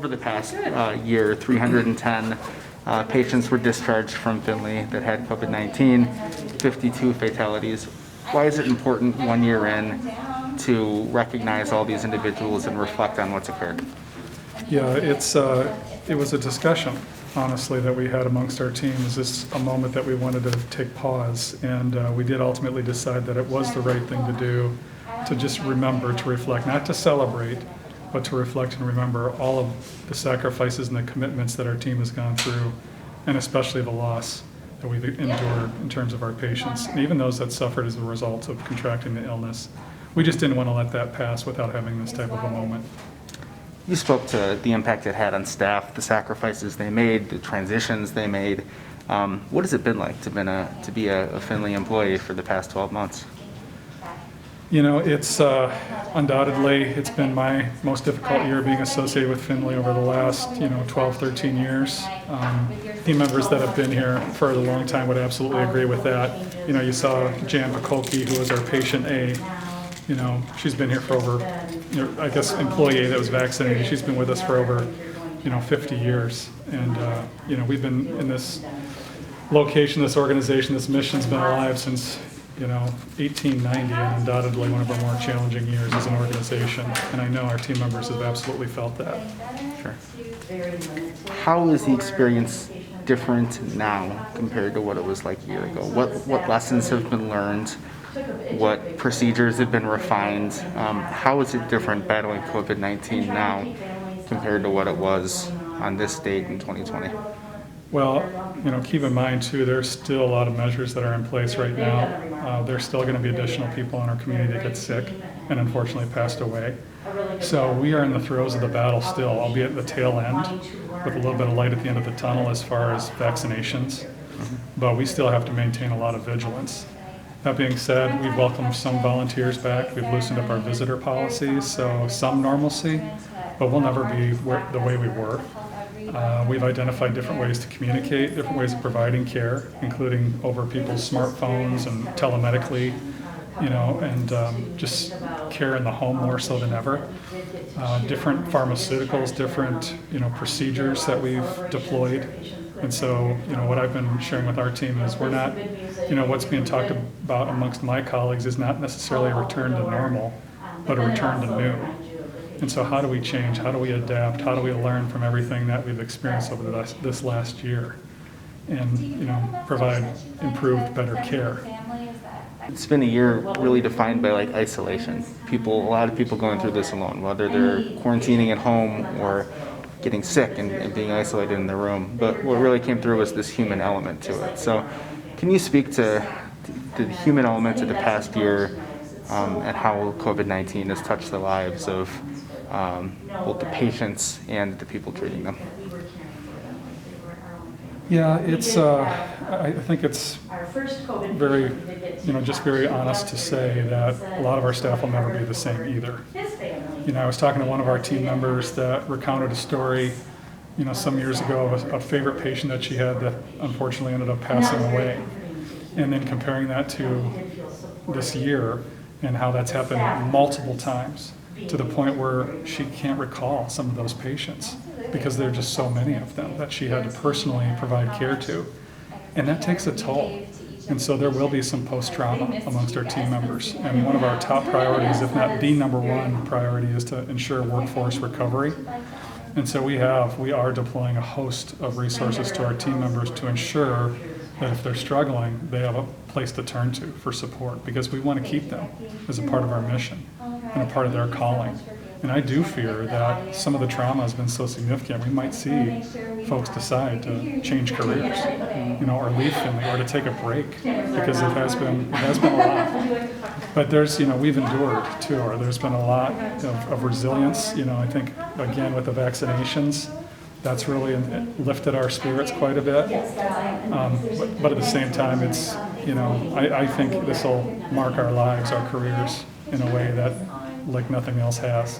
over the past year, 310 patients were discharged from Finley that had COVID-19, 52 fatalities. Why is it important 1 year in to recognize all these individuals and reflect on what's occurred? Yeah, it was a discussion, honestly, that we had amongst our team. Is this a moment that we wanted to take pause? And we did ultimately decide that it was the right thing to do, to just remember, to reflect, not to celebrate, but to reflect and remember all of the sacrifices and the commitments that our team has gone through, and especially the loss that we've endured in terms of our patients, and even those that suffered as a result of contracting the illness. We just didn't want to let that pass without having this type of a moment. You spoke to the impact it had on staff, the sacrifices they made, the transitions they made. What has it been like to be a Finley employee for the past 12 months? You know, it's undoubtedly, it's been my most difficult year being associated with Finley over the last, 12, 13 years. Team members that have been here for a long time would absolutely agree with that. You saw Jan Bakolke, who was our patient A. She's been here for over, employee A that was vaccinated. She's been with us for over, 50 years. And, we've been in this location, this organization, this mission's been alive since 1890, and undoubtedly one of our more challenging years as an organization. And I know our team members have absolutely felt that. Sure. How is the experience different now compared to what it was like a year ago? What lessons have been learned? What procedures have been refined? How is it different battling COVID-19 now compared to what it was on this date in 2020? Well, keep in mind too, there's still a lot of measures that are in place right now. There's still going to be additional people in our community that get sick and unfortunately passed away. So we are in the throes of the battle still, albeit at the tail end, with a little bit of light at the end of the tunnel as far as vaccinations. But we still have to maintain a lot of vigilance. That being said, we've welcomed some volunteers back. We've loosened up our visitor policies, so some normalcy, but we'll never be the way we were. We've identified different ways to communicate, different ways of providing care, including over people's smartphones and telemedically, and just care in the home more so than ever. Different pharmaceuticals, different, procedures that we've deployed. And so, what I've been sharing with our team is we're not, what's being talked about amongst my colleagues is not necessarily a return to normal, but a return to new. And so how do we change? How do we adapt? How do we learn from everything that we've experienced over this last year and, provide improved, better care? It's been a year really defined by isolation. A lot of people going through this alone, whether they're quarantining at home or getting sick and being isolated in their room. But what really came through was this human element to it. So can you speak to the human element of the past year and how COVID-19 has touched the lives of both the patients and the people treating them? Yeah, I think it's very, just very honest to say that a lot of our staff will never be the same either. I was talking to one of our team members that recounted a story, some years ago of a favorite patient that she had that unfortunately ended up passing away. And then comparing that to this year and how that's happened multiple times to the point where she can't recall some of those patients because there are just so many of them that she had to personally provide care to. And that takes a toll. And so there will be some post-trauma amongst our team members. And one of our top priorities, if not the number one priority, is to ensure workforce recovery. And so we are deploying a host of resources to our team members to ensure that if they're struggling, they have a place to turn to for support, because we want to keep them as a part of our mission and a part of their calling. And I do fear that some of the trauma has been so significant, we might see folks decide to change careers, or leave Finley, or to take a break, because it has been a lot. But we've endured too, or there's been a lot of resilience. I think, again, with the vaccinations, that's really lifted our spirits quite a bit. But at the same time, it's, I think this will mark our lives, our careers, in a way that like nothing else has.